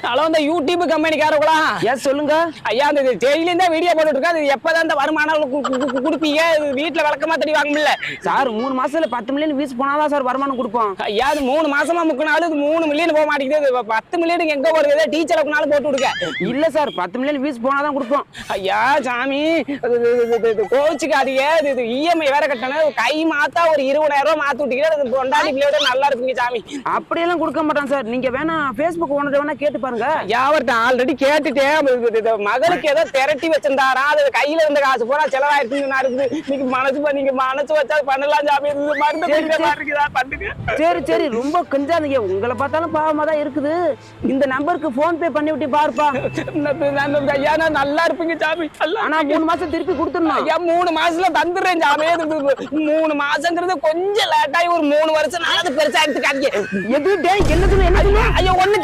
Hello, இந்த YouTube கம்பெனிக்காரங்களா? S சொல்லுங்க ஐயா, அந்த டெய்லி இந்த வீடியோ போட்டுட்டு இருக்கா, அது எப்பதான் இந்த வருமானம் கொடுப்பீங்க? வீட்டுல வழக்கமா தடி வாங்கல சார். 3 மாசத்துல 10 மில்லியன் வியூஸ் போனாதான் சார் வருமானம் கொடுப்போம். ஐயா. அது 3 மாசமா முக்கினாலும் இது 3 மில்லியன் போக மாட்டேங்குது. 10 மில்லியன் எங்க போறது? டீச்சர் அப்படினாலும் போட்டு விடுங்க. இல்ல சார், 10 மில்லியன் வியூஸ் போனாதான் கொடுப்போம். ஐயா சாமி, கோச்சுக்காதீங்க. இது இஎம்ஐ வேற கட்டணும். கை மாத்தா ஒரு 20,000 ரூபாய் மாத்தி விட்டீங்கன்னா கொண்டாடி பிள்ளையோட நல்லா இருக்குங்க சாமி. அப்படியெல்லாம் கொடுக்க மாட்டான் சார். நீங்க வேணா பேஸ்புக் ஓனர் வேணா கேட்டு பாருங்க. யாவர்கிட்ட ஆல்ரெடி கேட்டுட்டேன். மகளுக்கு ஏதோ திரட்டி வச்சிருந்தாரா, அது கையில இருந்த காசு போனா செலவாயிருச்சு. நீங்க மனசு வச்சா பண்ணலாம் சாமி. பண்ணுங்க. சரி சரி, ரொம்ப கஞ்சாதீங்க. உங்களை பார்த்தாலும் பாவமா தான் இருக்குது. இந்த நம்பருக்கு போன் பே பண்ணி விட்டு பாருப்பா. ஐயா, நான் நல்லா இருப்பீங்க சாமி. ஆனா 3 மாசம் திருப்பி கொடுத்துடணும். ஐயா, 3 மாசத்துல தந்துடுறேன் சாமி. 3 மாசங்கிறது கொஞ்சம் லேட்டாகி ஒரு 3 வருஷம் நாளாவது பெருசா எடுத்துக்காதீங்க. எது என்னது? ஐயா, ஒண்ணு